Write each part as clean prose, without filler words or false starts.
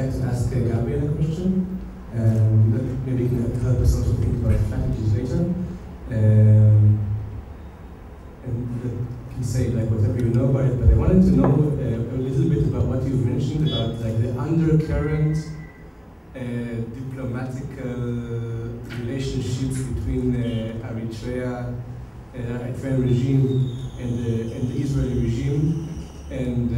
like to ask Gavriel a question. That maybe can help us also think about strategies later. And can say like whatever you know about it, but I wanted to know a little bit about what you've mentioned about like the undercurrent diplomatic relationships between Eritrean regime and the Israeli regime, and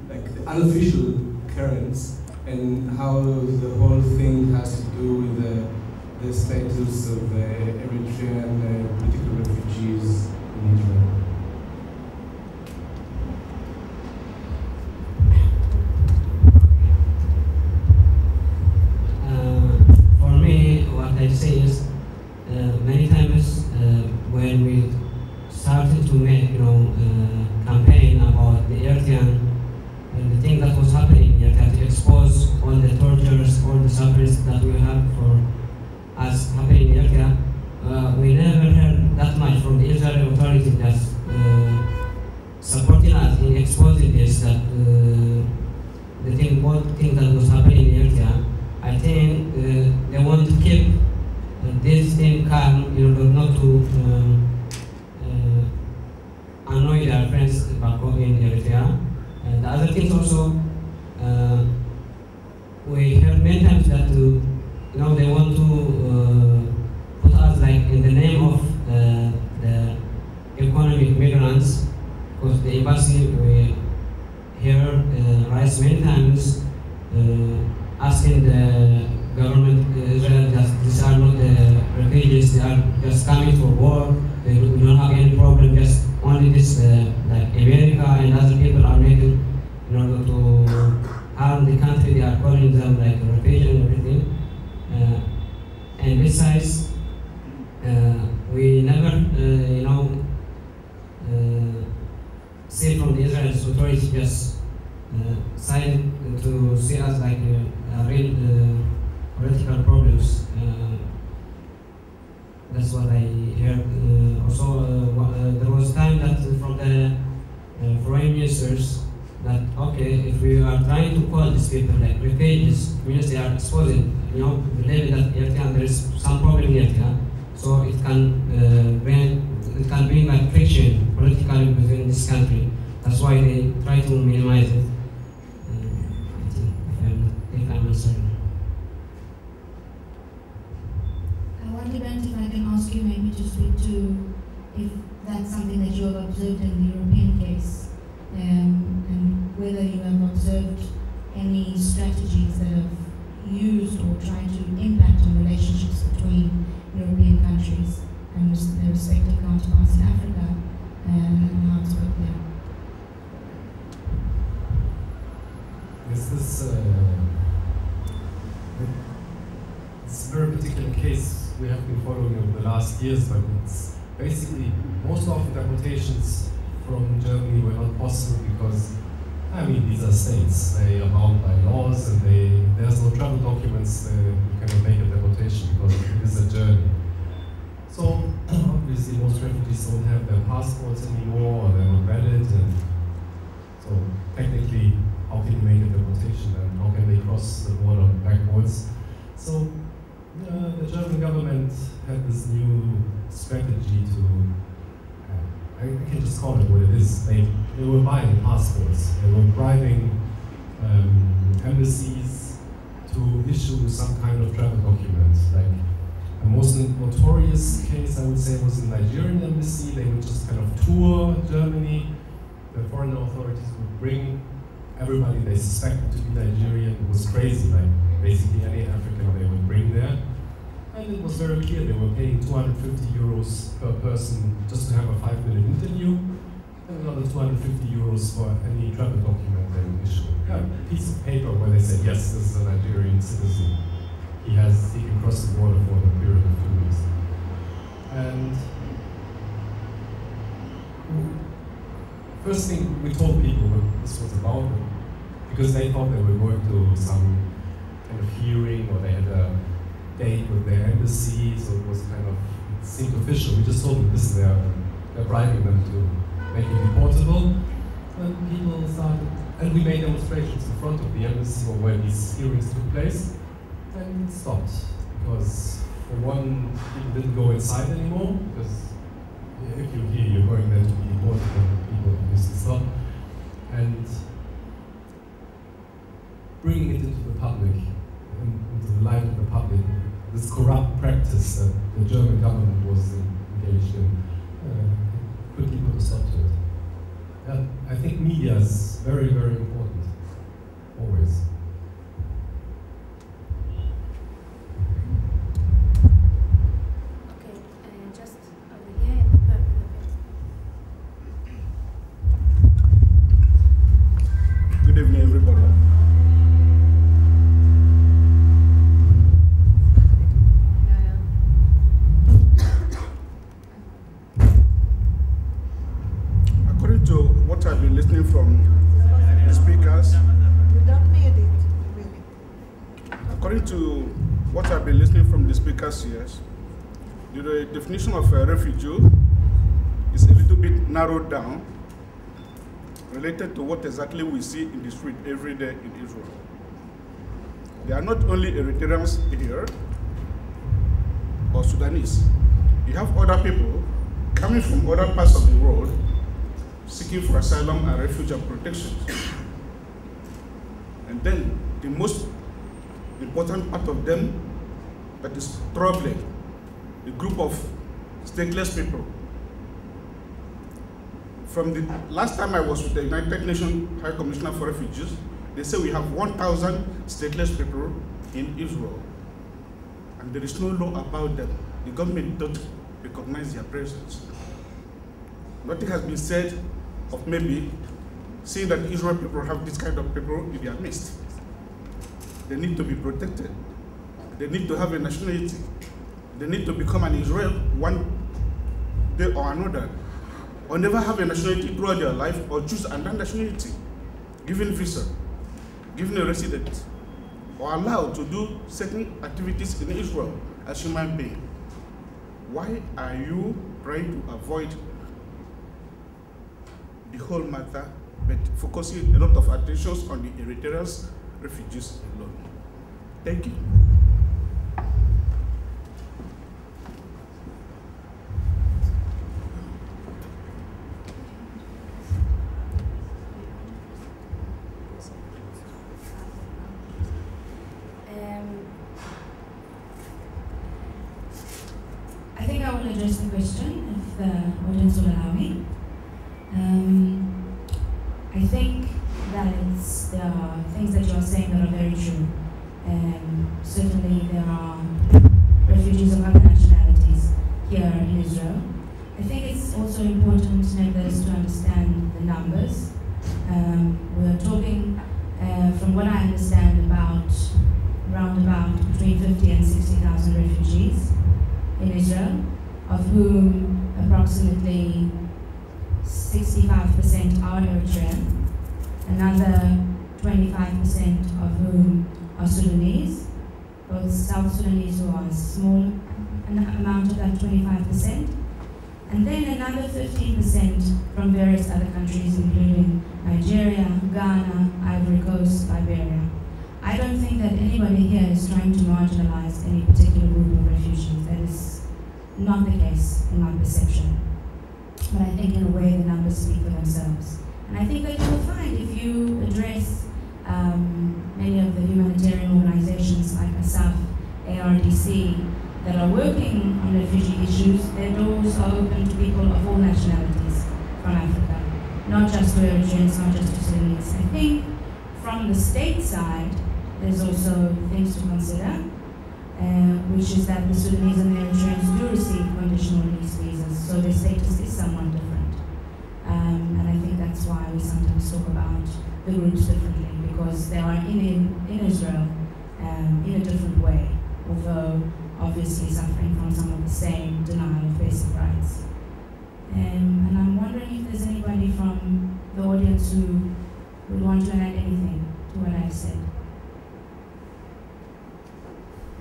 like the unofficial currents, and how the whole thing has to do with the status of Eritrean political refugees in Israel. For me, what I say is many times when we started to make, campaign about the Eritrean and the thing that was happening in Eritrea, to expose all the tortures, all the sufferings that we have for us happening in Eritrea, we never heard that much from the Israeli authorities just supporting us in exposing this, that both things that was happening in Eritrea. I think they want to keep this thing calm in order not to annoy their friends back home in Eritrea. And the other things also, we heard many times that they want to put us like in the name of the economic migrants, because the embassy we hear rise many times asking the government Israel that these are not the refugees, they are just coming for work, they don't have any problem, just only this like America and other people are making in order to harm the country. They are calling them like refugees and everything. And besides, we never see from the Israeli authorities just side to see us like real political problems. That's what I heard. Also, there was time that from the foreign ministers that, okay, if we are trying to call these people like refugees, means they are exposing, believing that there is some problem in Eritrea, so it can bring like friction politically within this country. That's why they try to minimize it. I think I'm answering. I wonder, Bernd, if I can ask you maybe to speak to if that's something that you have observed in the European case, and whether you have observed any strategies that have used or tried to impact on relationships between European countries and their respective counterparts in Africa, and how it's worked there. This a very particular case we have been following over the last years, but it's basically most of the deportations from Germany were not possible because, these are states. They are bound by laws, and there's no travel documents. You cannot make a deportation because it is a journey. So obviously most refugees don't have their passports anymore, or they're not valid, and so technically, how can you make a deportation, and how can they cross the border backwards? So the German government had this new strategy to, I can just call it what it is. They were buying passports. They were bribing embassies to issue some kind of travel document. Like the most notorious case, I would say, was the Nigerian embassy. They would just kind of tour Germany. The foreign authorities would bring everybody they suspected to be Nigerian. It was crazy, like basically any African they would bring there. And it was very clear they were paying 250 euros per person just to have a 5-minute interview, and another 250 euros for any travel document they would issue. Yeah, a piece of paper where they said, yes, this is a Nigerian citizen. He can cross the border for a period of 2 weeks. And first thing we told people what this was about, because they thought they were going to some kind of hearing, or they had a date with their embassy, so it seemed official. We just told them they're bribing them to make it deportable. people started, and we made demonstrations in front of the embassy or where these hearings took place, and it stopped. Because for one, people didn't go inside anymore, because if you're here, you're going there to be deported, and people obviously stop. And bringing it into the public, into the light of the public, this corrupt practice that the German government was engaged in, quickly put a stop to it. I think media is very, very important, always. Okay, just over here in the purple. Good evening, everybody. According to what I've been listening from the speakers, according to what I've been listening from the speakers here, the definition of a refugee is a little bit narrowed down, related to what exactly we see in the street every day in Israel. There are not only Eritreans here or Sudanese. You have other people coming from other parts of the world seeking for asylum and refuge and protection. And then the most important part of them that is troubling, a group of stateless people. From the last time I was with the United Nations High Commissioner for Refugees, they say we have 1,000 stateless people in Israel. And there is no law about them. The government don't recognize their presence. Nothing has been said of maybe seeing that Israel people have this kind of people in their midst. They need to be protected. They need to have a nationality. They need to become an Israel one day or another, or never have a nationality throughout their life, or choose another nationality, given visa, given a residence, or allowed to do certain activities in Israel as human beings. Why are you trying to avoid the whole matter, but focusing a lot of attention on the Eritreans refugees alone? Thank you. I think I will address the question, if the audience will allow me. I think that there are things that you are saying that are very true. Certainly there are refugees of other nationalities here in Israel. I think it's also important, nevertheless, to understand the numbers. We're talking, from what I understand, around about between 50 and 60,000 refugees in Israel, of whom approximately 65% are Eritrean, another 25% of whom are Sudanese, both South Sudanese who are a small amount of that 25%, and then another 15% from various other countries, including Nigeria, Ghana, Ivory Coast, Liberia. I don't think that anybody here is trying to marginalize any particular group of refugees. That is not the case in my perception. But I think in a way the numbers speak for themselves. And I think that you will find if you address many of the humanitarian organizations like ASSAF, ARDC, that are working on refugee issues, their doors are open to people of all nationalities from Africa, not just to Eritreans, not just to Sudanese. I think from the state side, there's also things to consider, which is that the Sudanese and the Eritreans do receive conditional release visas, so their status is somewhat different. And I think that's why we sometimes talk about the groups differently, because they are in Israel in a different way, although obviously suffering from some of the same denial of basic rights. And I'm wondering if there's anybody from the audience who would want to add anything to what I've said.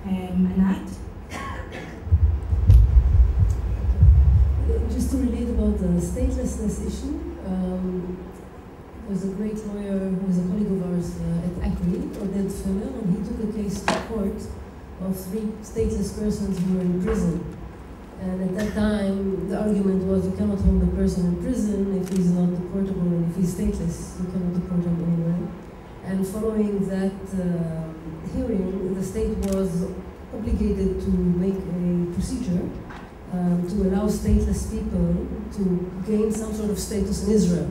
Anat? Just to relate about the statelessness issue, was a great lawyer who was a colleague of ours at ACRI, Oded Feller, and he took a case to court of 3 stateless persons who were in prison. And at that time, the argument was you cannot hold a person in prison if he's not deportable, and if he's stateless, you cannot deport him anywhere. And following that hearing, the state was obligated to make a procedure to allow stateless people to gain some sort of status in Israel.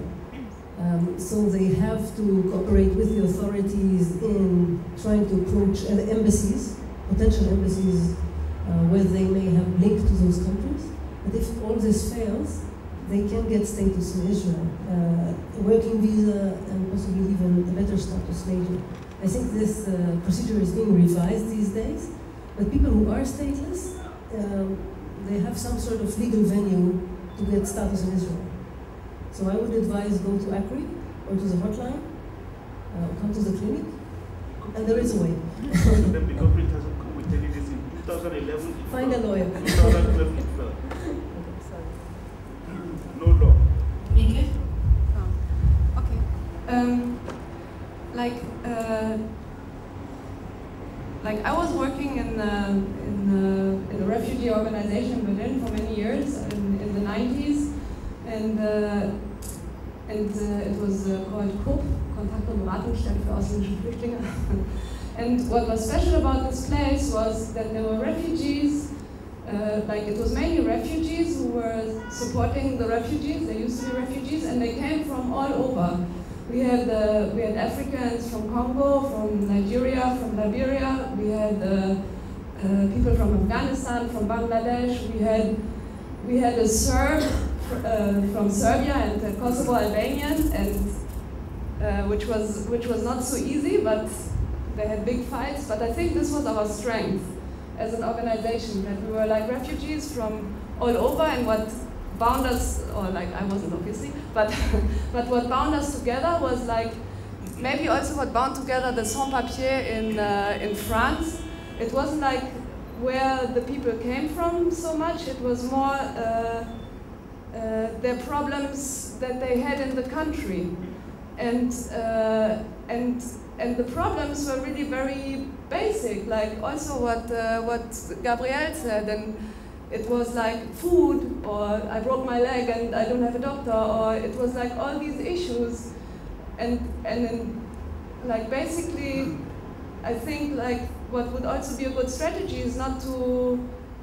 So they have to cooperate with the authorities in trying to approach embassies, potential embassies, where they may have link to those countries. But if all this fails, they can get status in Israel, a working visa, and possibly even a better status later. I think this procedure is being revised these days, but people who are stateless, they have some sort of legal venue to get status in Israel. So I would advise go to ACRI or to the hotline, come to the clinic, and there is a way. The government hasn't come with any this in 2011. Find a lawyer. 2012 it fell. No law. Tekle? Like I was working in a refugee organization in Berlin for many years in the 90s, and it was called KUP, Kontakt- und Beratungsstelle für ausländische Flüchtlinge. And what was special about this place was that there were refugees, like it was mainly refugees who were supporting the refugees. They used to be refugees, and they came from all over. We had Africans from Congo, from Nigeria, from Liberia. We had people from Afghanistan, from Bangladesh. We had a Serb from Serbia and a Kosovo Albanian, and which was not so easy, but they had big fights. But I think this was our strength as an organization, that we were like refugees from all over, and what bound us, or like I wasn't obviously, but what bound us together was like maybe also what bound together the sans-papiers in France. It wasn't like where the people came from so much. It was more their problems that they had in the country, and the problems were really very basic. Like also what Gavriel said, and it was like food, or I broke my leg and I don't have a doctor, or it was like all these issues, and then like basically, I think like what would also be a good strategy is not to,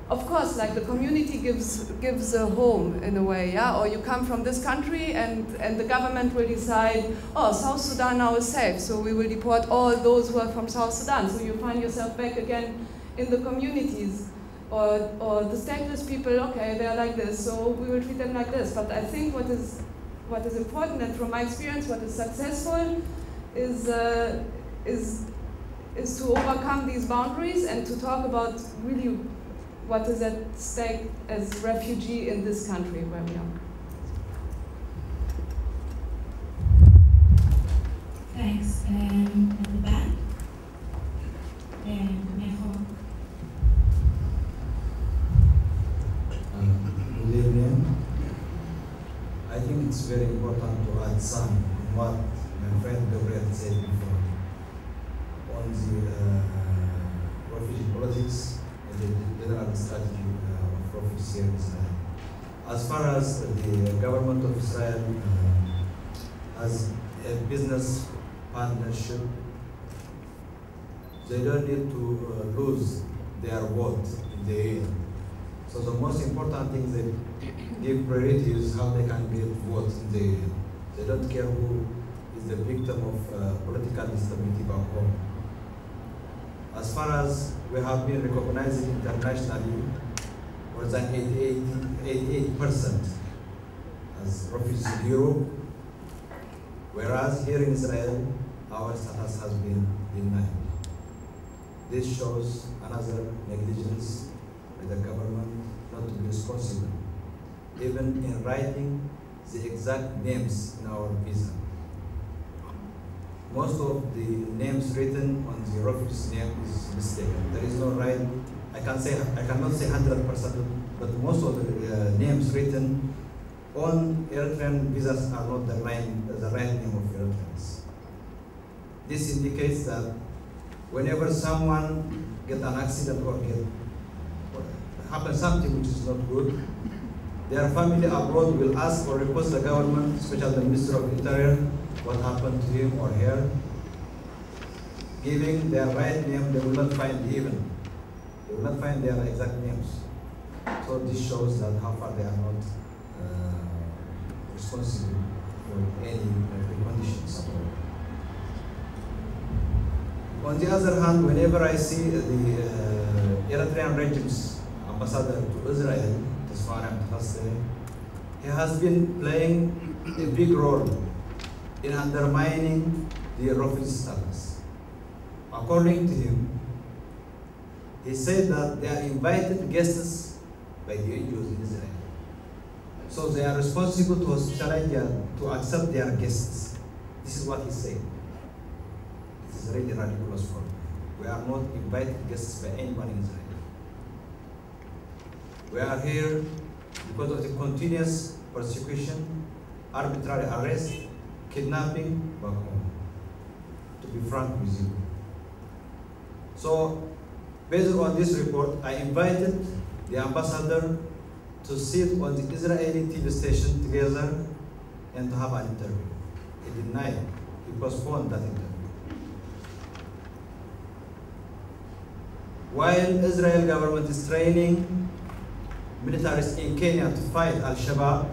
of course, like the community gives a home in a way, yeah, or you come from this country and the government will decide, oh, South Sudan now is safe, so we will deport all those who are from South Sudan, so you find yourself back again in the communities. Or the stateless people, okay, they are like this, so we will treat them like this. But I think what is important, and from my experience, what is successful, is to overcome these boundaries and to talk about really what is at stake as refugee in this country where we are. Thanks. At the back. Good evening. I think it's very important to add some on what my friend Gavriel said before on the refugee politics and the general strategy of refugees here in Israel. As far as the government of Israel has a business partnership, they don't need to lose their vote in the end. So the most important thing they give priority is how they can get votes in the end. They don't care who is the victim of political instability back home. As far as we have been recognized internationally, more than 88% as refugees in Europe, whereas here in Israel, our status has been denied. This shows another negligence by the government not to be responsible, even in writing the exact names in our visa. Most of the names written on the refugee's name is mistaken. There is no right, I cannot say 100%, but most of the names written on Eritrean visas are not the right name of Eritreans. This indicates that whenever someone gets an accident or happens something which is not good, their family abroad will ask or request the government, especially the Minister of Interior, what happened to him or her. Giving their right name, they will not find even. They will not find their exact names. So this shows that how far they are not responsible for any conditions. On the other hand, whenever I see the Eritrean regime's ambassador to Israel, he has been playing a big role in undermining the refugee status. According to him, he said that they are invited guests by the NGOs in Israel. So they are responsible to hospitalize to accept their guests. This is what he said. It is really ridiculous for me. We are not invited guests by anyone in Israel. We are here because of the continuous persecution, arbitrary arrest, kidnapping back home, to be frank with you. So, based on this report, I invited the ambassador to sit on the Israeli TV station together and to have an interview. He denied, he postponed that interview. While Israel government is training militaries in Kenya to fight Al-Shabaab,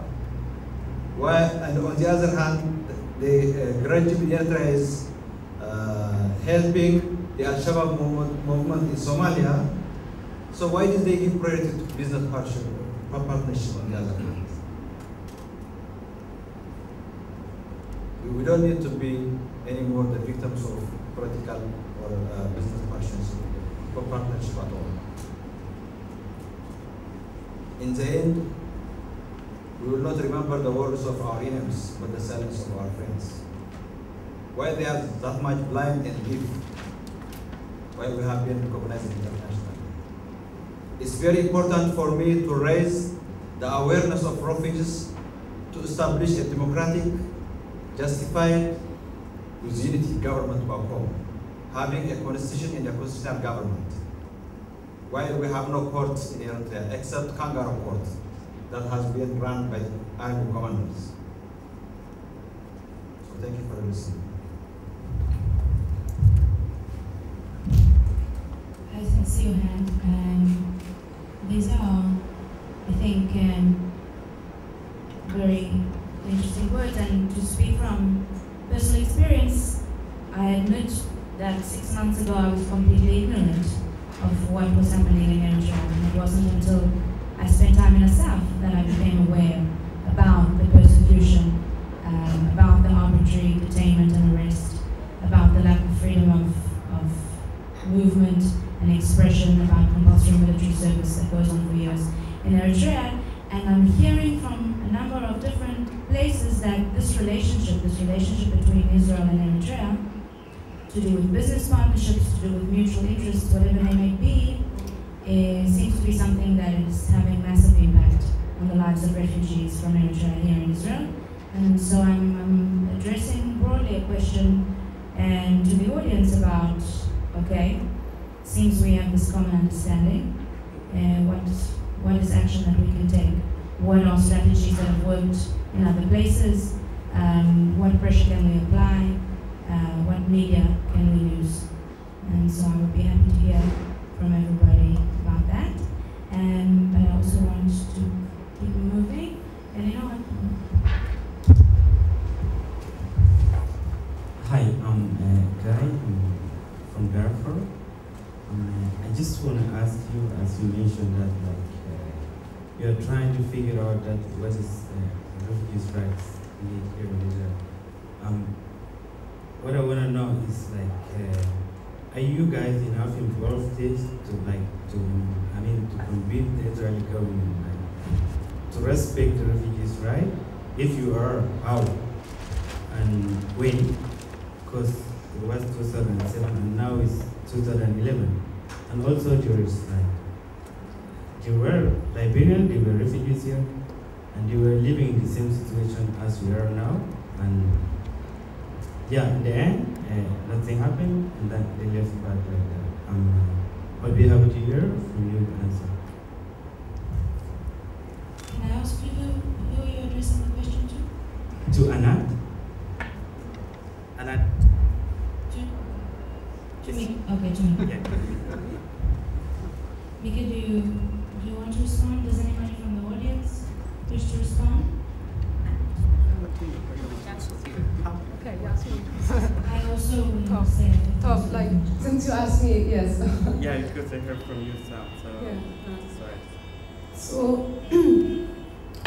and on the other hand, the regime in Eritrea is helping the Al-Shabaab movement in Somalia. So why did they give priority to business partnership on the other hand? We don't need to be anymore the victims of political or business partnership at all. In the end, we will not remember the words of our enemies, but the silence of our friends. Why they are that much blind and deaf? Why we have been recognized internationally? It's very important for me to raise the awareness of refugees, to establish a democratic, justified, with unity government back home, having a constitution and a constitutional government. While we have no courts in Eritrea, except Kangaroo Court, that has been run by army commanders. So thank you for listening. I see your hand. These are, I think, very interesting words, and to speak from personal experience, I admit that 6 months ago I was completely ignorant of what was happening in Eritrea, and it wasn't until I spent time in ASSAF that I became aware about the persecution, about the arbitrary detainment and arrest, about the lack of freedom of movement and expression, about compulsory military service that goes on for years in Eritrea. And I'm hearing from a number of different places that this relationship between Israel and Eritrea, to do with business partnerships, to do with mutual interests, whatever they may be, seems to be something that is having massive impact on the lives of refugees from Eritrea here in Israel. And so I'm addressing broadly a question and to the audience about, okay, seems we have this common understanding, what is action that we can take? What are strategies that have worked in other places? What pressure can we apply? What media can we use? And so I would be happy to hear from everybody about that. But I also want to keep moving. And you know what? Hi, I'm Guy from Darfur. I just want to ask you, as you mentioned that you're trying to figure out that what is refugees' rights here in Israel. What I want to know is are you guys enough involved to convince the Israeli government to respect the refugees' right? If you are, how and when? Because it was 2007 and now it's 2011. And also Jewish, they were Liberian, they were refugees here. and they were living in the same situation as we are now. And yeah, in the end, nothing happened, and then they left back like that. I'll be happy to hear from you to answer. Can I ask you who you're addressing the question to? To Anat. Anat. To me. Okay, to me. Yeah. Mika, do you want to respond? Does anybody from the audience wish to respond? Okay, Yasmin. I also will say. Top, like, since you asked me, yes. Yeah, because I heard from you now, so Yeah. sorry. So,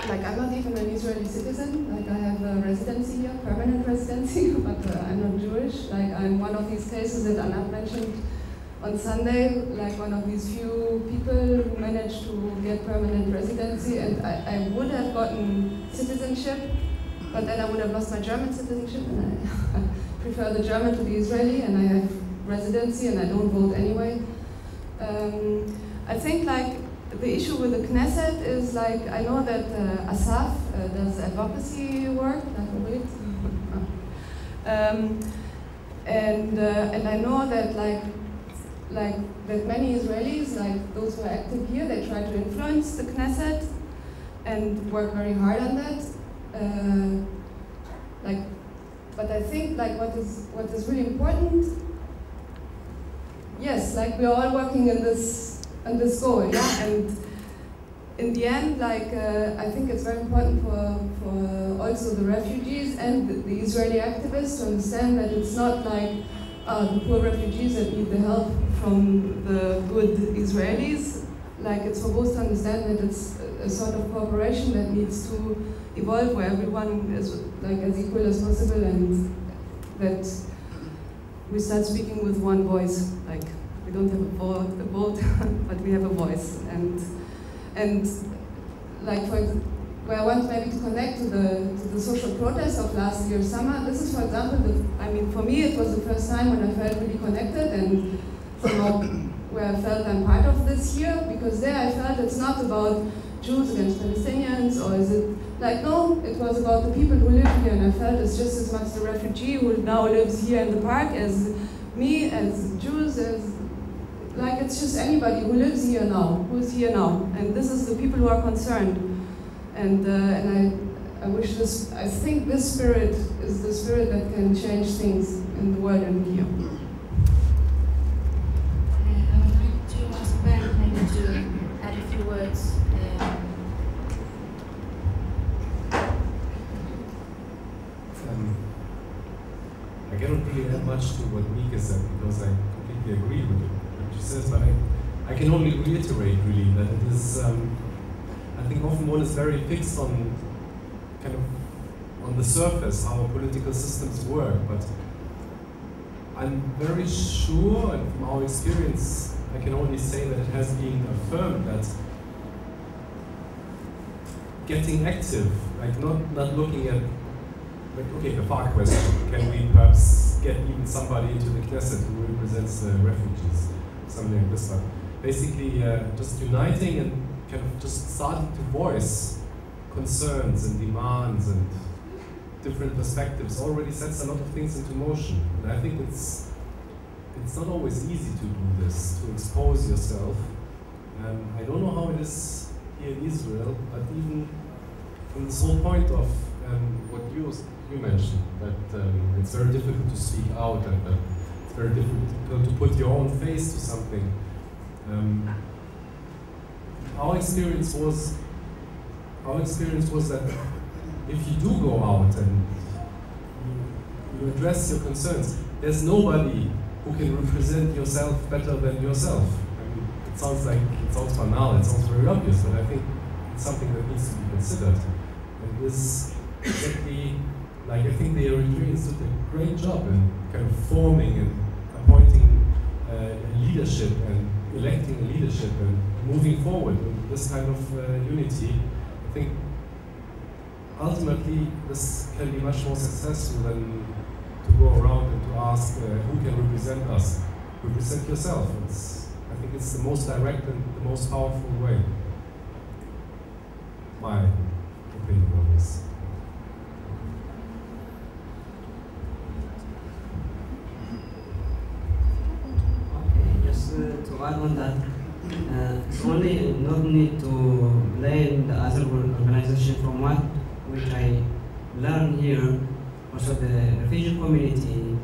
like, I'm not even an Israeli citizen. Like, I have a residency here, permanent residency, but I'm not Jewish. Like, I'm one of these cases that Anat mentioned on Sunday, like one of these few people who managed to get permanent residency, and I would have gotten citizenship, but then I would have lost my German citizenship, and I prefer the German to the Israeli, and I have residency, and I don't vote anyway. I think, like, the issue with the Knesset is, like, I know that ASSAF does advocacy work, and I know that, like that many Israelis, like those who are active here, they try to influence the Knesset and work very hard on that. But I think, like, what is really important, yes, like, we are all working in this goal, yeah, and in the end, like, I think it's very important for also the refugees and the Israeli activists to understand that it's not like the poor refugees that need the help from the good Israelis. Like, it's for both to understand that it's a sort of cooperation that needs to evolve, where everyone is, like, as equal as possible, and that we start speaking with one voice. Like, we don't have a vote, but we have a voice. And like, where I want maybe to connect to the social protest of last year's summer, this is, for example, for me, it was the first time when I felt really connected, and somehow where I felt I'm part of this here, because there I felt it's not about Jews against Palestinians, or is it, like, no, it was about the people who live here, and I felt it's just as much the refugee who now lives here in the park as me, as Jews, as, like, it's just anybody who lives here now, who's here now, and this is the people who are concerned. And I wish this, I think this spirit is the spirit that can change things in the world and here. I would like to ask Bernd maybe to add a few words. I cannot really add much to what Mika said, because I completely agree with what she says, but I can only reiterate, really, that it is, I think often one is very fixed on kind of on the surface how political systems work, but I'm very sure, and from our experience, I can only say that it has been affirmed that getting active, like not looking at, like, okay, the far question, can we perhaps get even somebody into the Knesset who represents the refugees, something like this one. Basically, just uniting and kind of just starting to voice concerns and demands and different perspectives already sets a lot of things into motion. And I think it's not always easy to do this, to expose yourself. I don't know how it is here in Israel, but even from this whole point of what you mentioned, that it's very difficult to speak out, and that it's very difficult to put your own face to something. Our experience was that if you do go out and you address your concerns, there's nobody who can represent yourself better than yourself. I mean, it sounds banal, it sounds very obvious, but I think it's something that needs to be considered. And this exactly, like, I think the Eritreans did a great job in kind of forming and appointing leadership and electing a leadership and moving forward with this kind of unity. I think ultimately this can be much more successful than to go around and to ask who can represent us. Represent yourself. I think it's the most direct and the most powerful way. My building on this. Okay, just to add on that, it's only not need to blame the other organization from what which I learned here. Also, the refugee community,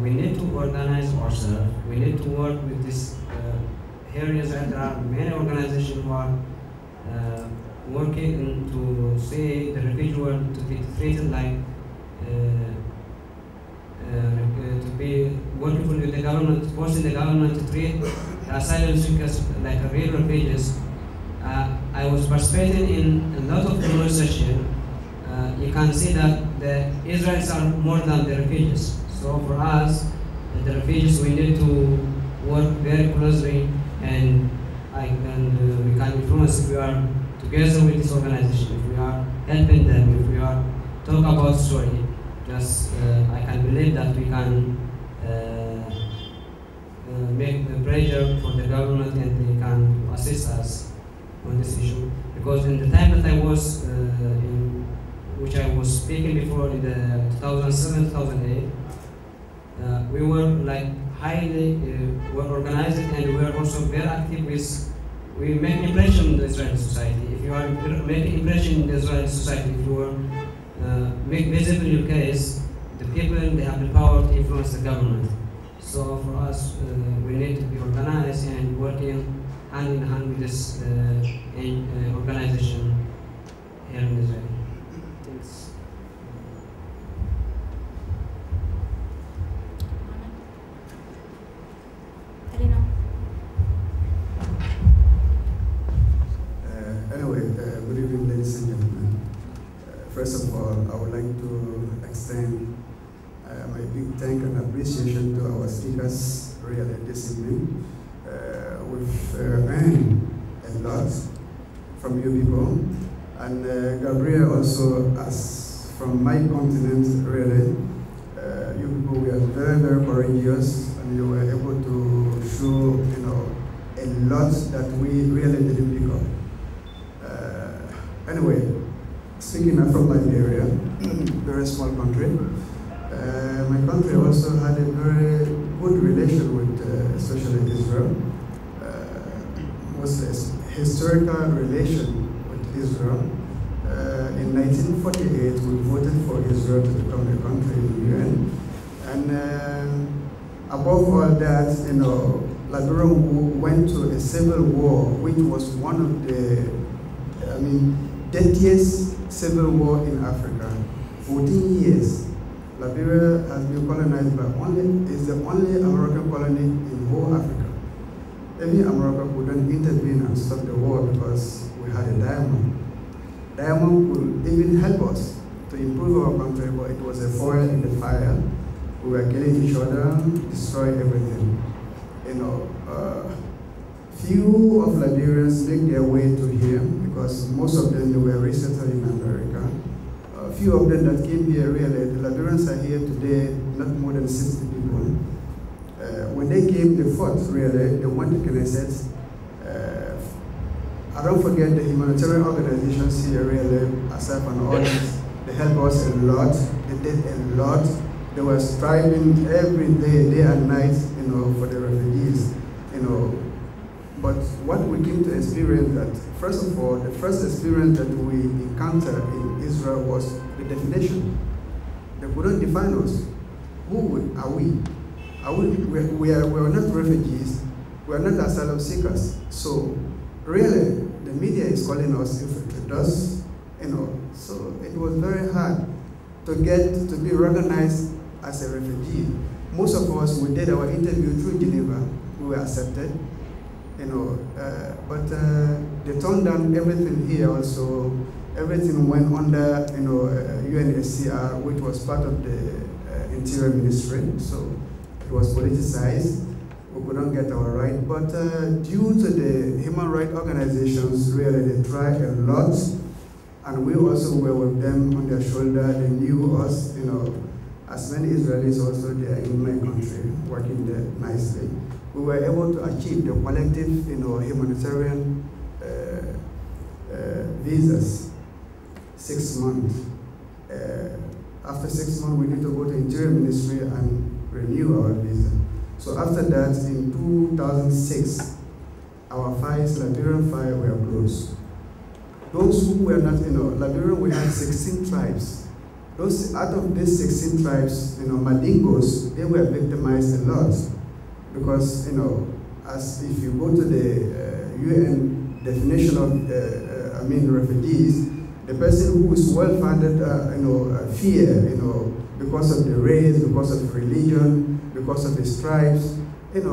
we need to organize ourselves. We need to work with these areas, and there are many organizations who are working to see the refugee world to be treated like to be working with the government, forcing the government to treat the asylum seekers like real refugees. I was participating in a lot of demonstrations. You can see that the Israelis are more than the refugees. So for us, the refugees, we need to work very closely, and we can influence if we are together with this organization, if we are helping them, if we are talk about story. Just I can believe that we can make the pressure for the government, and they can assist us on this issue. Because in the time that I was which I was speaking before in the 2007-2008, we were like highly well organized, and we were also very active with. We make impression in the Israeli society. If you are making impression in the Israeli society, if you are make visible your case, the people they have the power to influence the government. So for us, we need to be organized and working hand in hand with this organization here in Israel. Thanks. Anyway, good evening, ladies and gentlemen. First of all, I would like to extend my big thank and appreciation to our speakers really this evening. We've learned a lot from you people, and Gavriel also, as from my continent, really, you people were very, very courageous, and you were able to show, a lot that we really didn't pick up. Anyway, speaking of from Liberia, very small country, my country also had a very good relation with, especially Israel. Was a historical relation with Israel. In 1948, we voted for Israel to become a country in the UN. And above all that, Liberia went to a civil war, which was one of the, deadliest civil war in Africa. 14 years. Liberia has been colonized by is the only American colony in whole Africa. Even America couldn't intervene and stop the war because we had a diamond. Diamond could even help us to improve our country, but it was a foil in the fire. We were killing each other, destroy everything. Few of Liberians make their way to here because most of them were resettled in America. Few of them that came here really, the Liberians are here today, not more than 60 people. When they came, they fought really, they went to Knesset. I don't forget the humanitarian organizations here really, ASSAF and all this, they helped us a lot, they did a lot. They were striving every day and night, for the refugees, But what we came to experience that, first of all, the first experience that we encountered in Israel was the definition. They couldn't define us. Who are we? We are not refugees. We are not asylum seekers. So really, the media is calling us infiltrators. So it was very hard to get to be recognized as a refugee. Most of us, we did our interview through Geneva. We were accepted. But they turned down everything here also. Everything went under, UNHCR, which was part of the Interior Ministry. So it was politicized. We couldn't get our right. But due to the human rights organizations, really, they tried a lot. And we also were with them on their shoulder. They knew us, as many Israelis also there in my country, working there nicely. We were able to achieve the collective, humanitarian visas. 6 months. After 6 months, we need to go to Interior Ministry and renew our visa. So after that, in 2006, our files, Liberian files, were closed. Those who were not, Liberia, we had 16 tribes. Those, out of these 16 tribes, Mandingos, they were victimized a lot. Because, as if you go to the UN definition of, refugees, the person who is well-founded, fear, because of the race, because of religion, because of his tribes, and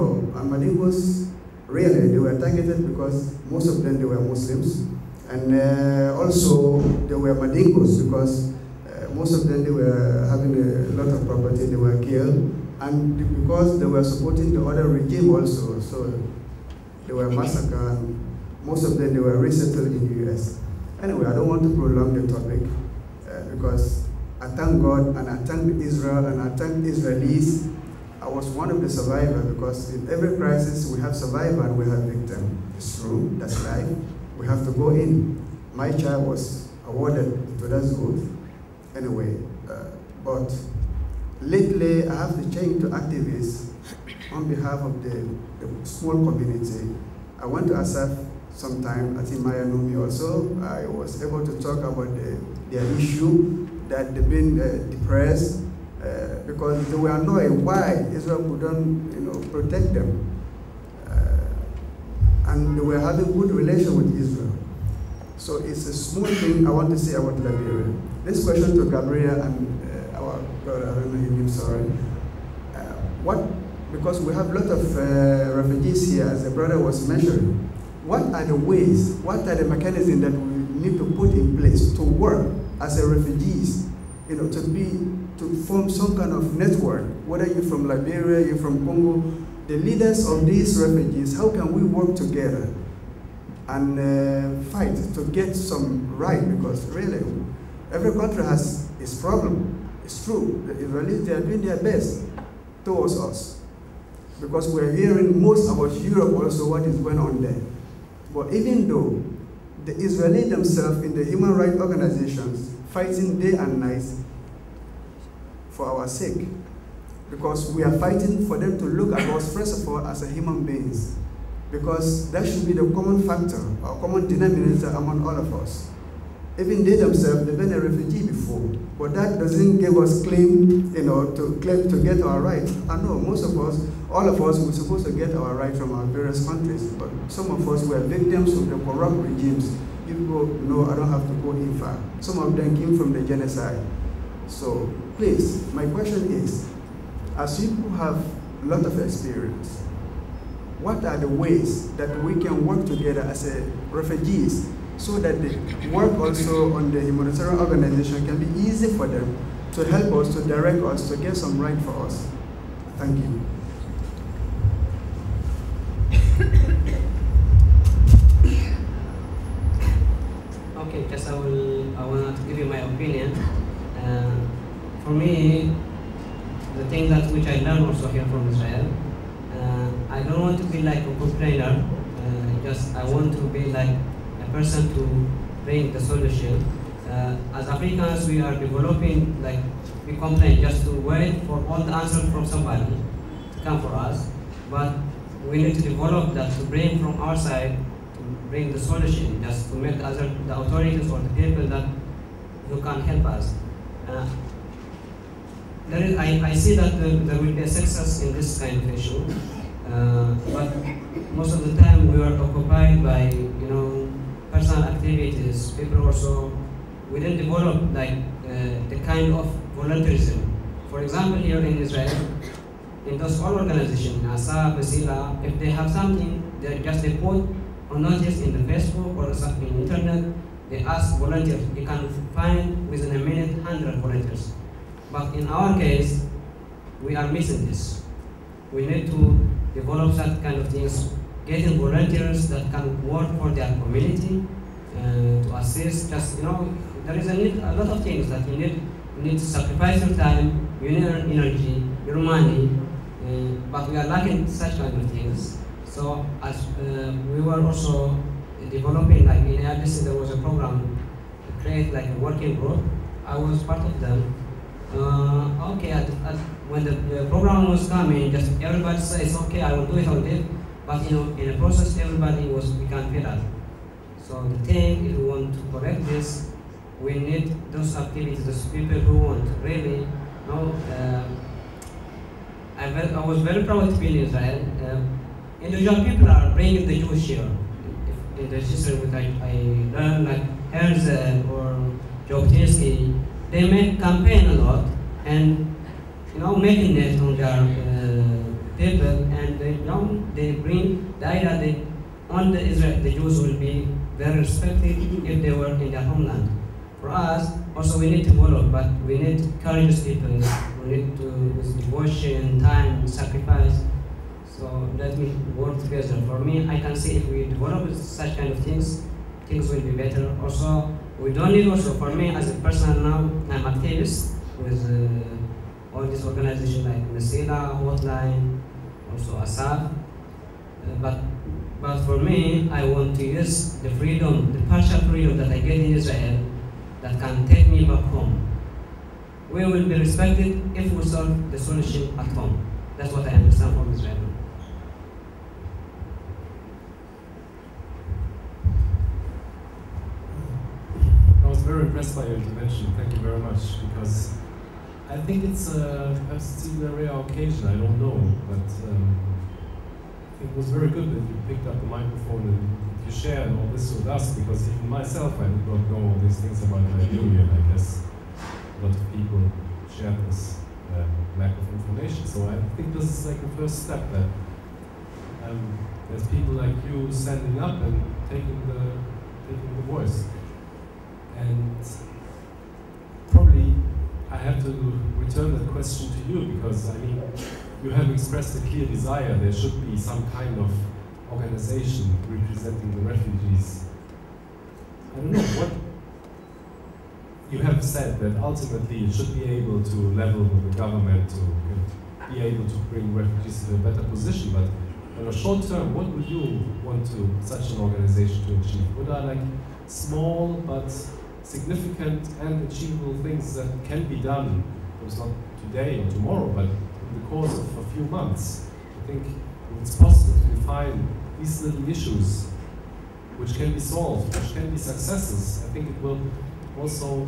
Mandingos, really, they were targeted because most of them, they were Muslims. And also, they were Mandingos because most of them, they were having a lot of property, they were killed. And because they were supporting the other regime also, so they were massacred, and most of them, they were resettled in the US. Anyway, I don't want to prolong the topic because I thank God and I thank Israel and I thank Israelis. I was one of the survivors because in every crisis we have survivor and we have victim. It's true, that's life. We have to go in. My child was awarded, so that's good. Anyway, but lately I have to change to activists on behalf of the small community. I went to ASSAF sometime, I think Maya knew me also. I was able to talk about their issue, that they've been depressed because they were annoyed why Israel couldn't protect them. And they were having good relations with Israel. So it's a small thing I want to say about Liberia. This question to Gavriel and our brother, I don't know his name, sorry. Because we have a lot of refugees here, as the brother was mentioning. What are the ways, what are the mechanisms that we need to put in place to work as a refugees, to form some kind of network, whether you're from Liberia, you're from Congo, the leaders of these refugees, how can we work together and fight to get some right? Because really, every country has its problem. It's true, the Israelis, they are doing their best towards us. Because we're hearing most about Europe also, what is going on there. But even though the Israelis themselves in the human rights organizations fighting day and night for our sake, because we are fighting for them to look at us, first of all, as a human beings, because that should be the common factor, or common denominator among all of us. Even they themselves, they've been a refugee before, but that doesn't give us claim, to claim to get our rights. I know most of us, all of us, we're supposed to get our rights from our various countries, but some of us were victims of the corrupt regimes. People know I don't have to go in far. Some of them came from the genocide. So please, my question is, as people have a lot of experience, what are the ways that we can work together as refugees so that the work also on the humanitarian organization can be easy for them to help us, to direct us, to get some right for us? Thank you. Okay, just I want to give you my opinion. For me, the thing that which I learned also here from Israel, I don't want to be like a complainer. I want to be like a person to bring the solution. As Africans, we are developing, like, we complain just to wait for all the answers from somebody to come for us. But we need to develop that, to bring from our side, to bring the solution, just to make the authorities or the people that who can help us. I see that there will be a success in this kind of issue, but most of the time we are occupied by personal activities. People also, we didn't develop like the kind of volunteerism. For example, here in Israel, in those all organizations, ASSAF, Asylum, if they have something, they put on notice in the Facebook or something in internet. They ask volunteers. You can find within a minute 100 volunteers. But in our case, we are missing this. We need to develop that kind of things, getting volunteers that can work for their community, to assist. There is a lot of things that you need. You need to sacrifice your time, your energy, your money, but we are lacking such kind of things. So as we were also developing, like in ASSAF, there was a program create like a working group. I was part of them. When the program was coming, just everybody says, okay, I will do it, But in the process, everybody become fed. So the thing, if we want to correct this, we need those activities, those people who want to really know. I was very proud to be in Israel. Individual people are bringing the Jewish here. In the history which I learned, like Herzl or Jabotinsky, they make campaign a lot and making it on their people, and they bring the idea that on the Israel the Jews will be very respected if they were in their homeland. For us, also we need to follow, but we need courageous people. We need to, with devotion, time, sacrifice. So let me work together. For me, I can see if we develop such kind of things, things will be better. Also, we don't need also, for me as a person now, I'm activist with all these organizations like Masila, Hotline, also ASSAF. But for me, I want to use the freedom, the partial freedom that I get in Israel that can take me back home. We will be respected if we solve the solution at home. That's what I understand from Israel. I was very impressed by your intervention. Thank you very much, because I think it's perhaps a rare occasion. I don't know, but I think it was very good that you picked up the microphone and you shared all this with us, because even myself, I did not know all these things about the union. I guess a lot of people share this lack of information. So I think this is like the first step that there's people like you standing up and taking the voice. And probably I have to return that question to you, because I mean, you have expressed a clear desire. There should be some kind of organization representing the refugees. I don't know, what you have said that ultimately it should be able to level with the government to be able to bring refugees to a better position, but on a short term, what would you want such an organization to achieve? What are like small but significant and achievable things that can be done? It's not today or tomorrow, but in the course of a few months. I think if it's possible to define these little issues which can be solved, which can be successes, I think it will also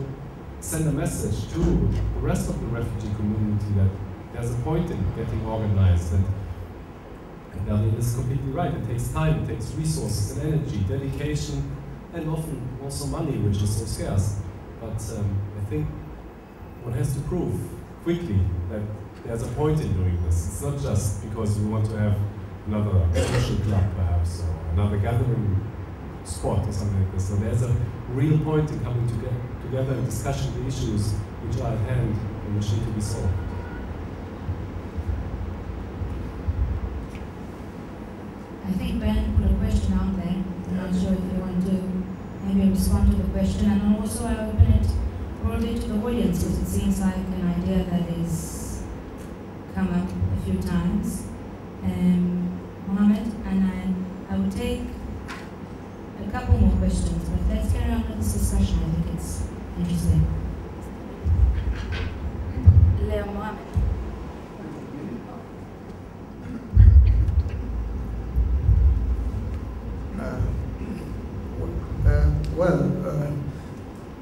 send a message to the rest of the refugee community that there's a point in getting organized. And Gavriel is completely right. It takes time, it takes resources and energy, dedication, and often also money, which is so scarce. But I think one has to prove quickly that there's a point in doing this. It's not just because we want to have another social club, perhaps, or another gathering spot or something like this. So there's a real point in coming together and discussing the issues which are at hand and which need to be solved. I think Bernd put a question out there. I'm not sure if you want to maybe respond to the question, and also I open it broadly to the audience, because it seems like an idea that is come up a few times. Mohammed, and I will take a couple more questions, but let's carry on with this discussion. I think it's interesting. Leo Mohammed.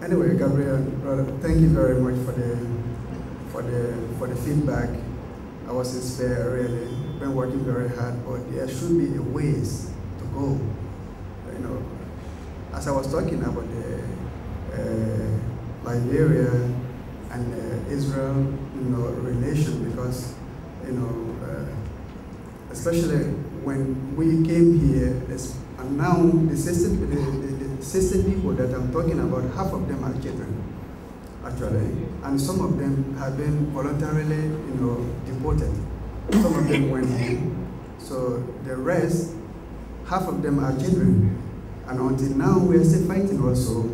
Anyway, Gavriel, thank you very much for the feedback. I was inspired, really. Been working very hard, but there should be a ways to go. You know, as I was talking about the Liberia and Israel, relation, because especially when we came here, and now the system people that I'm talking about, half of them are children, actually, and some of them have been voluntarily, deported. Some of them went home. So the rest, half of them are children, and until now we are still fighting also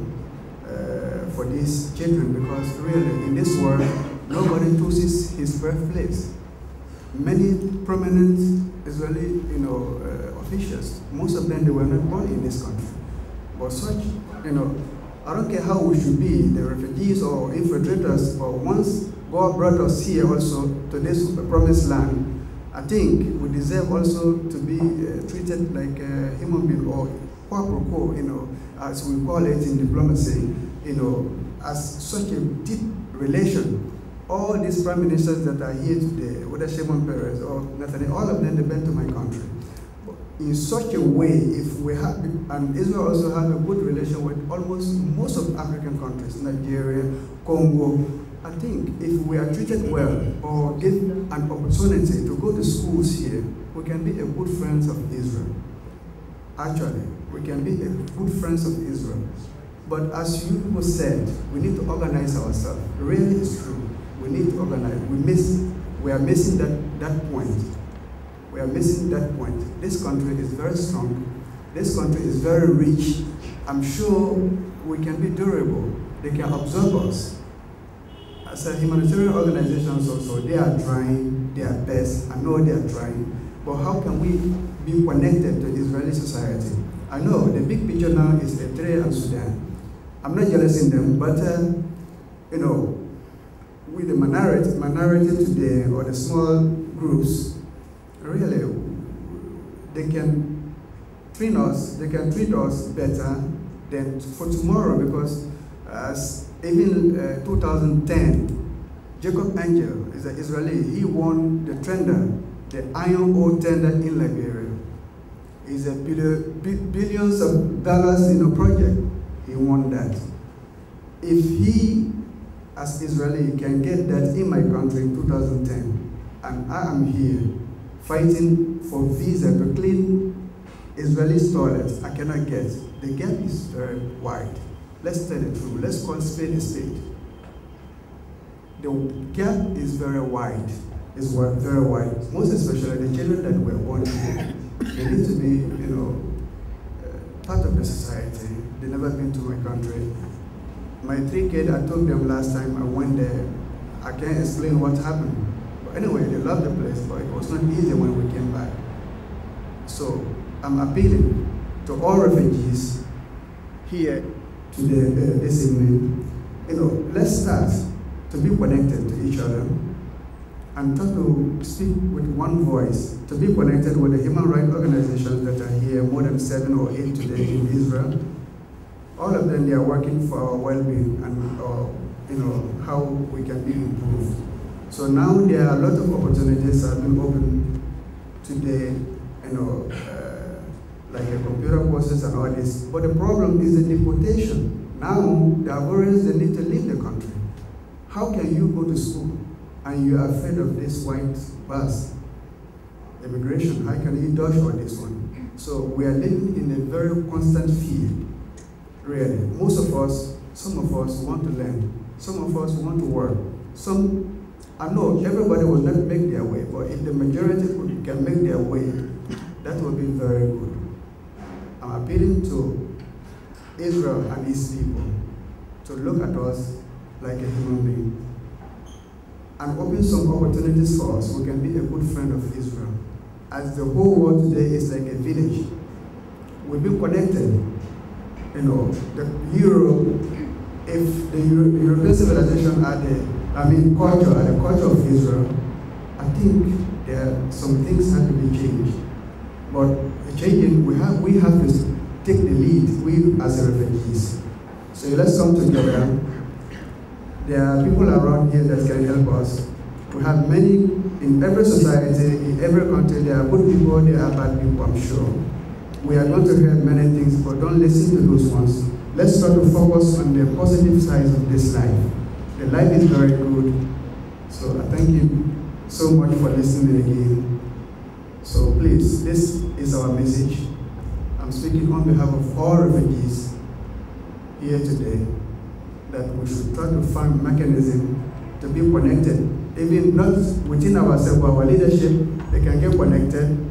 for these children, because really in this world nobody chooses his birthplace. Many prominent Israeli, officials, most of them, they were not born in this country. But such, I don't care how we should be, the refugees or infiltrators, or once God brought us here also to this promised land, I think we deserve also to be treated like a human being, or qua pro quo, as we call it in diplomacy, as such a deep relation. All these prime ministers that are here today, whether Shimon Peres or Netanyahu, all of them depend on my country. In such a way, if we have, and Israel also has a good relation with almost most of African countries, Nigeria, Congo, I think if we are treated well or give an opportunity to go to schools here, we can be a good friends of Israel. Actually, we can be a good friends of Israel. But as you people said, we need to organize ourselves. Really, it's true. We need to organize. We are missing that point. We are missing that point. This country is very strong. This country is very rich. I'm sure we can be durable. They can absorb us. As a humanitarian organizations also, they are trying their best. I know they are trying. But how can we be connected to Israeli society? I know the big picture now is Eritrea and Sudan. I'm not jealous in them, but with the minority today, or the small groups, really, they can treat us better than for tomorrow, because as even 2010, Jacob Angel is an Israeli. He won the tender, the iron ore tender in Liberia. It's a billions of dollars in a project. He won that. If he, as Israeli, can get that in my country in 2010, and I am here fighting for visa to clean Israeli toilets, I cannot get. The gap is very wide. Let's tell the truth. Let's call spade a spade. The gap is very wide. It's very wide. Most especially the children that were born here. They need to be, part of the society. They've never been to my country. My 3 kids, I told them last time I went there, I can't explain what happened. But anyway, they loved the place, but it was not easy when we came back. So I'm appealing to all refugees here to this evening. Let's start to be connected to each other and try to speak with one voice, to be connected with the human rights organizations that are here, more than 7 or 8 today in Israel. All of them, they are working for our well-being and how we can be improved. So now there are a lot of opportunities that have been opened today, like the computer courses and all this. But the problem is the deportation. Now the Ivorians, they need to leave the country. How can you go to school and you are afraid of this white bus? Immigration, how can you dodge on this one? So we are living in a very constant fear. Really, most of us, some of us want to learn, some of us want to work. I know everybody will not make their way, but if the majority can make their way, that will be very good. I'm appealing to Israel and its people to look at us like a human being and open some opportunities for us. We can be a good friend of Israel. As the whole world today is like a village, we've been connected. Europe, if the European civilization are the culture of Israel, I think there are some things have to be changed. But changing, we have to take the lead, we as refugees. So let's come together. There are people around here that can help us. We have many, in every society, in every country, there are good people, there are bad people, I'm sure. We are going to hear many things, but don't listen to those ones. Let's try to focus on the positive sides of this life. The life is very good. So I thank you so much for listening again. So please, this is our message. I'm speaking on behalf of all refugees here today, that we should try to find mechanism to be connected, even not within ourselves, but our leadership, they can get connected.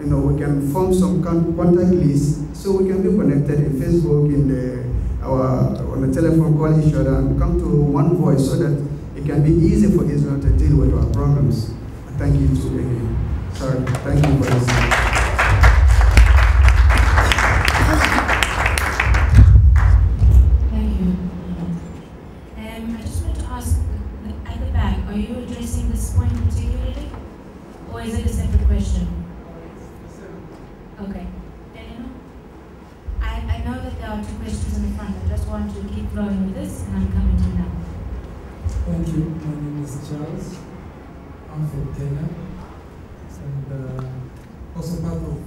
We can form some contact list so we can be connected in Facebook, on the telephone, call each other and come to one voice so that it can be easy for Israel to deal with our problems. Thank you too again. Sorry, thank you for listening. Thank I know that there are two questions in the front. I just want to keep flowing with this, and I'm coming to you now. Thank you. My name is Charles. I'm from Kenya, and also part of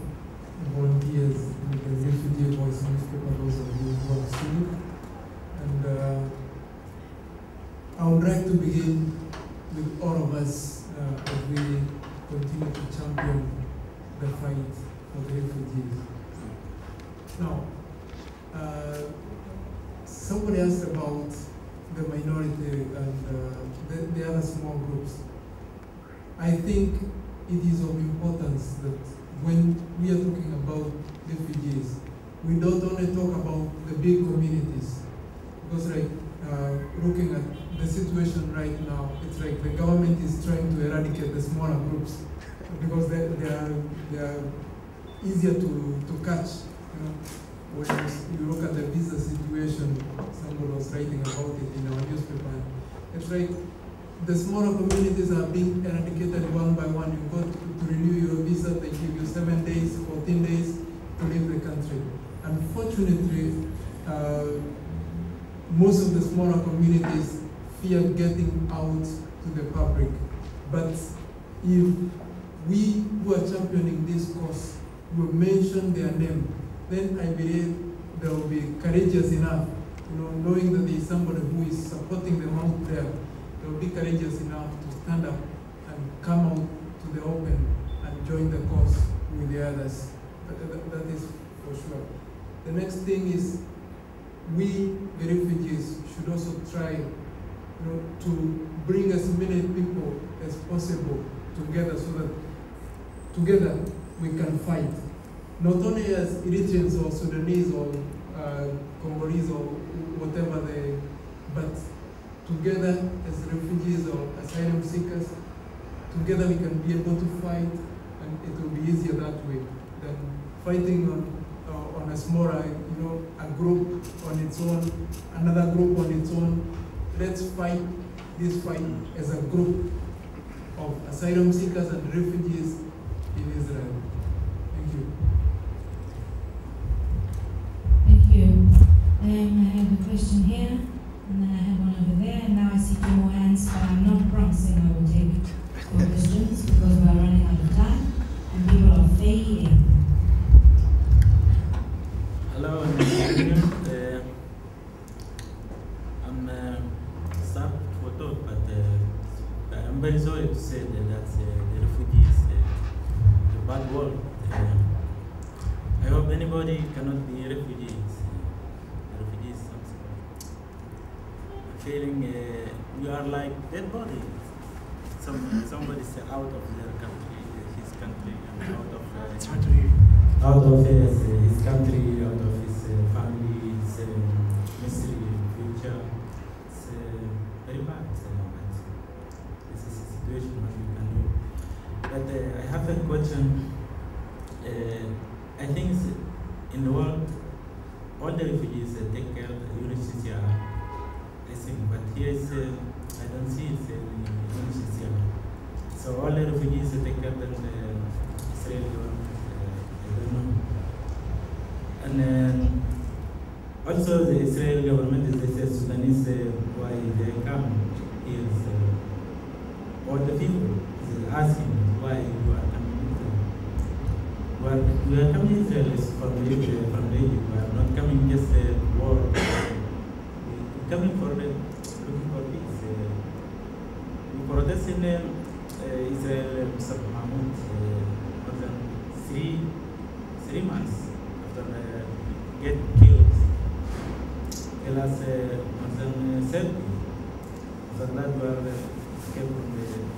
volunteers with the Refugee Voice newspaper, those of you who have seen it. And I would like to begin with all of us as we continue to champion the fight for the refugees. Now, somebody asked about the minority and the other small groups. I think it is of importance that when we are talking about refugees, we don't only talk about the big communities, because like looking at the situation right now, it's like the government is trying to eradicate the smaller groups because they are easier to catch. You know, when you look at the visa situation, someone was writing about it in our newspaper. It's like the smaller communities are being eradicated one by one. You go to renew your visa, they give you 7 days, 14 days to leave the country. Unfortunately, most of the smaller communities fear getting out to the public. But if we who are championing this cause will mention their name, then I believe they will be courageous enough, you know, knowing that there is somebody who is supporting them out there. They will be courageous enough to stand up and come out to the open and join the cause with the others. That is for sure. The next thing is we, the refugees, should also try, you know, to bring as many people as possible together so that together we can fight. Not only as Eritreans or Sudanese or Congolese or whatever but together as refugees or asylum seekers, together we can be able to fight, and it will be easier that way than fighting on a smaller, you know, a group on its own, another group on its own. Let's fight this fight as a group of asylum seekers and refugees in Israel. Thank you. Thank you. I have a question here, and then I have one over there, and now I see 2 more hands, but I'm not promising I will take your questions because we are running out of time and people are fading. Hello, I'm Gavriel. I'm sorry for talk, but I'm very sorry to say that the refugees, the bad word. I hope anybody cannot be refugees. Refugees, I'm feeling we are like dead bodies. Somebody's out of their country, his country, and out of his country, out of his family, his mystery, future. It's very bad. This is a situation what we can do. But I have a question. I think in the world, all the refugees take care of the UNHCR. I think, but here I don't see it in UNHCR. So all the refugees take care of the Israeli government. I don't know. And then also the Israeli government is the Sudanese why they come here. All the people is asking why you are coming. Well, we are coming to Israel from Egypt. We are not coming just war. We are coming for looking for peace. We protest in Israel, Mr. Mahmoud, more than 3 months after get killed. Kill us more than 30. After that, we are escaped from the Egypt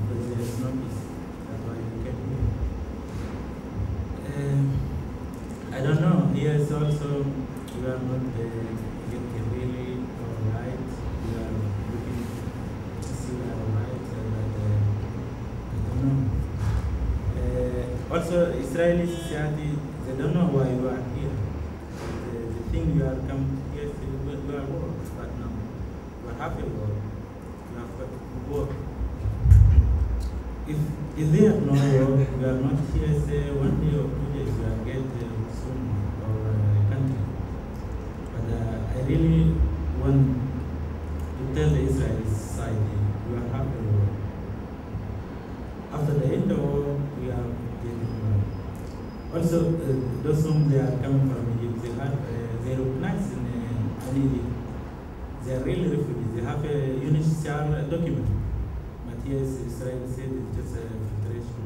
because there is no peace. That's why we came here. I don't know. Here is also we are not getting really alright. We are looking to see we are alright, but I don't know. Also, Israeli society, they don't know why you are here. They think you are come here to our work, but no, we are happy work. We have to work. If they have no work, we are not here say 1 day or 2 days, we are get soon our country. really want to tell the Israeli society we are happy war. After the end of the war, we are getting war. Also, those whom they are coming from Egypt, they recognize in Aviv, they are really refugees. They have a UNHCR document. But yes, Israel said it's just a filtration.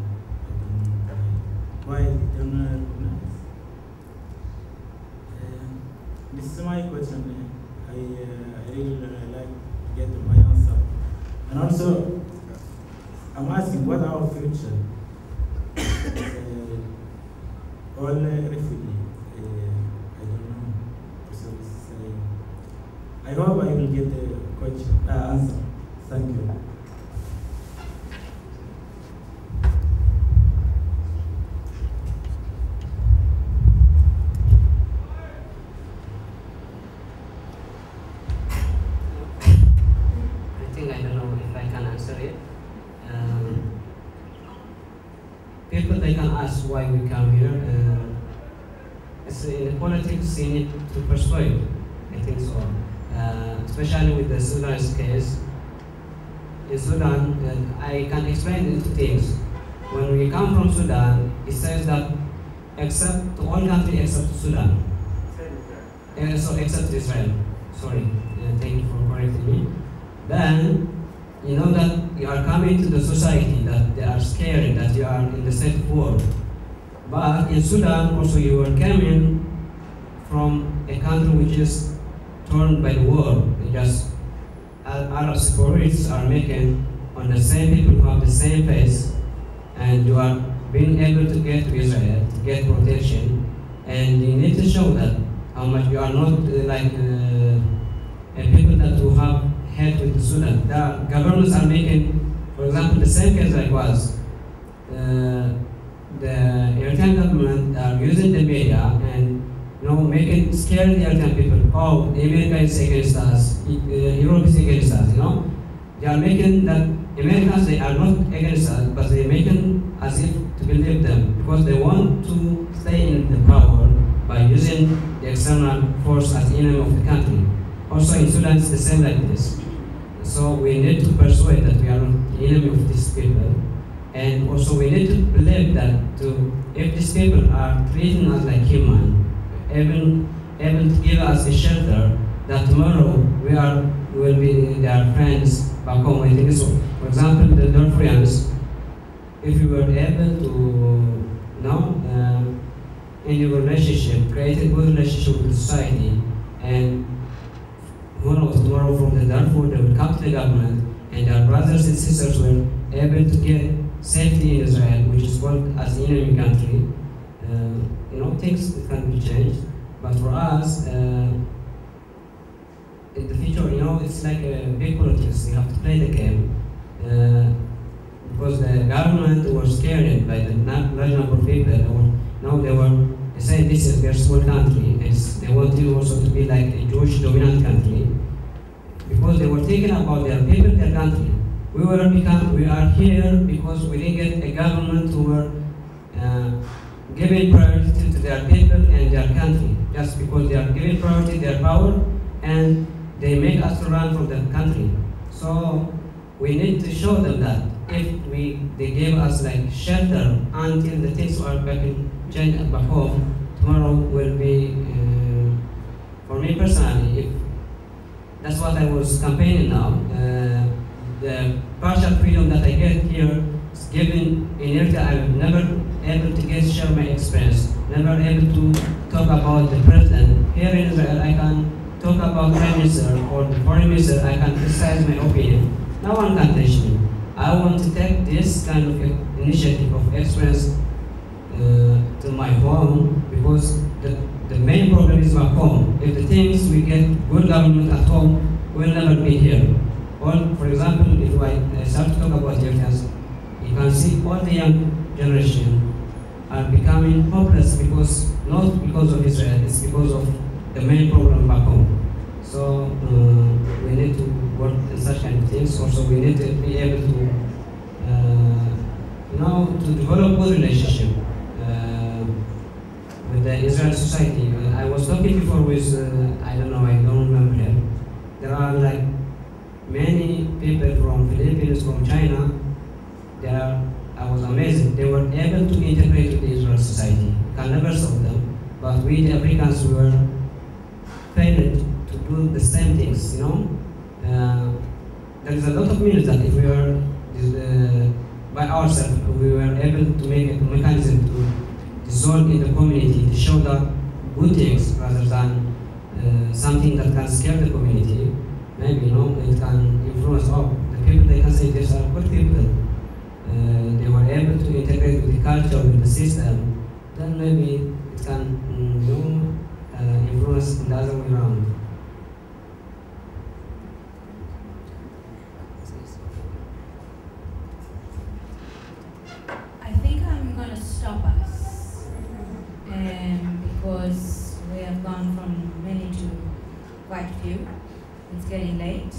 I don't know why they don't recognize. This is my question. I really like to get my answer. And also, I'm asking what our future? All refugees. I don't know. So I hope I will get a question, answer. Thank you. I don't know if I can answer it. People they can ask why we come here. It's in the politics you need to persuade. I think so. Especially with the Sudan's case. In Sudan, I can explain it to things. When we come from Sudan, it says that except all countries except Sudan. So except Israel. Sorry. Thank you for correcting me. Then you know that you are coming to the society that they are scared that you are in the state of war. But in Sudan also you are coming from a country which is torn by the war. Just Arab securities are making on the same people who have the same face, and you are being able to get to Israel to get protection, and you need to show that how much you are not like people that who have head with the Sudan. The governments are making, for example, the same case like was. The Eritrean government are using the media and making scare the Eritrean people. Oh, America is against us, Europe is against us. They are making that Americans they are not against us, but they are making as if to believe them because they want to stay in the power by using the external force as enemy of the country. Also in Sudan it's the same like this. So we need to persuade that we are not the enemy of these people. And also we need to believe that if these people are treating us like human, able to give us a shelter, that tomorrow we will be their friends back home. I think so. For example, the Darfurians, if you were able to in your relationship, create a good relationship with society, and who knows, tomorrow from the Darfur they will come to the government and their brothers and sisters were able to get safety in Israel, which is called as enemy country. Things can be changed. But for us, in the future, it's like a big politics. You have to play the game. Because the government was scared by the large number of people. They say this is their small country. They want you also to be like a Jewish dominant country. Because they were thinking about their people, their country. We are here because we didn't get a government who were giving priority to their people and their country. Just because they are giving priority to their power and they make us run from the country. So we need to show them that if they gave us like shelter until the things are back home, tomorrow will be, for me personally, if that's what I was campaigning now. The partial freedom that I get here is given in Eritrea. I'm never able to share my experience, never able to talk about the president. Here in Israel, I can talk about Prime Minister or the Foreign Minister, I can criticize my opinion. No one can touch me. I want to take this kind of initiative of experience to my home because the main problem is back home. If the things we get good government at home, we'll never be here. Or, for example, if I start to talk about Eritreans, you can see all the young generation are becoming hopeless not because of Israel, it's because of the main problem back home. So we need to work in such kind of things. Also, we need to be able to, to develop good relationship with the Israeli society. I was talking before with, I don't remember her. There are like many people from Philippines, from China. I was amazed. They were able to integrate with the Israeli society. Can never solve them, but we the Africans were failed to do the same things. There is a lot of means that if we were by ourselves, we were able to make a mechanism to dissolve in the community, to show that good things rather than something that can scare the community. Maybe it can influence all the people. They can say these are good people. They were able to integrate with the culture, with the system. Then maybe it can influence the other way around. I think I'm going to stop us because we have gone from many to quite few. It's getting late.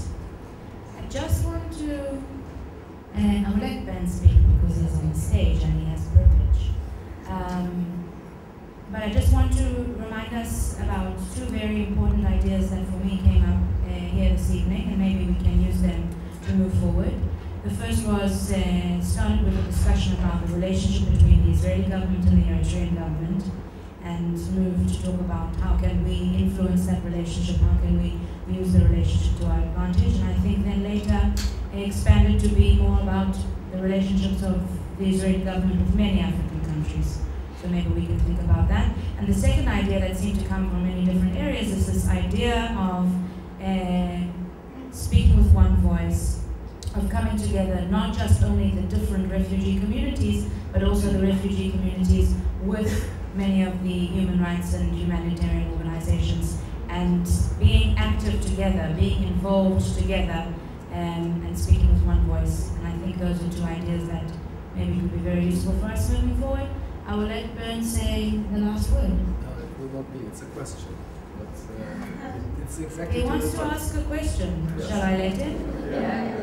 I just want to, I will let Bernd speak because he's on the stage and he has privilege. But I just want to remind us about two very important ideas that for me came up here this evening, and maybe we can use them to move forward. The first was started with a discussion about the relationship between the Israeli government and the Eritrean government, and moved to talk about how can we influence that relationship, how can we use the relationship to our advantage. And I think then later it expanded to be more about the relationships of the Israeli government with many African countries. So maybe we can think about that. And the second idea that seemed to come from many different areas is this idea of speaking with one voice, of coming together, not just only the different refugee communities, but also the refugee communities with many of the human rights and humanitarian organizations, and being active together, being involved together, and speaking with one voice. And I think those are two ideas that maybe could be very useful for us moving forward. I will let Bernd say the last word. No, it will not be, it's a question. But it's exactly he wants to ask a question. Yes. Shall I let him? Yeah.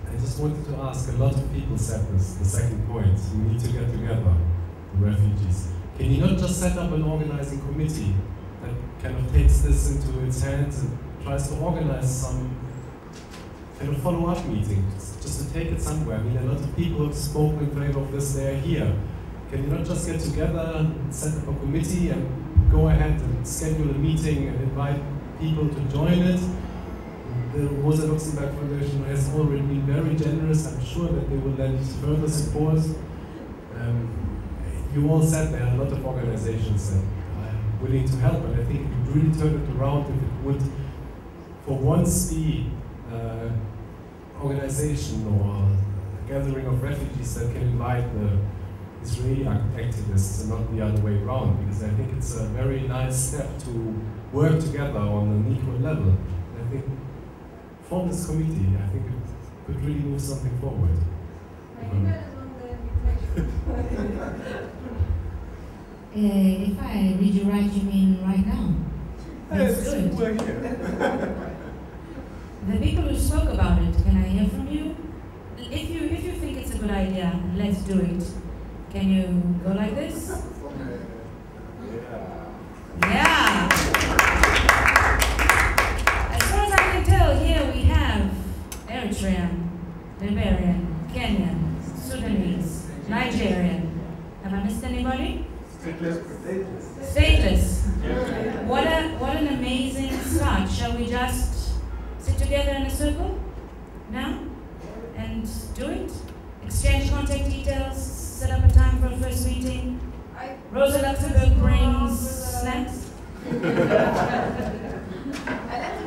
I just wanted to ask, a lot of people said this, the second point, you need to get together, the refugees. Can you not just set up an organizing committee that kind of takes this into its hands and tries to organize some kind of follow-up meeting, just to take it somewhere? I mean, a lot of people have spoken in favor of this, they are here. Can you not just get together and set up a committee and go ahead and schedule a meeting and invite people to join it? The Rosa Luxemburg Foundation has already been very generous. I'm sure that they will lend further support. You all said there are a lot of organizations that are willing to help, and I think it would really turn it around if it would, for once, be an organization or a gathering of refugees that can invite the Israeli activists and not the other way around, because I think it's a very nice step to work together on an equal level. And I think from this committee, I think it could really move something forward. If I read you right, you mean right now? That's good. The people who spoke about it, can I hear from you? If you think it's a good idea, let's do it. Can you go like this? Yeah. As far as I can tell, here we have Eritrean, Liberian, Kenyan, Sudanese, Nigerian. Have I missed anybody? Stateless. What an amazing start. Shall we just sit together in a circle now and do it? Exchange contact details, set up a time for a first meeting. Rosa Luxemburg brings snacks. I like to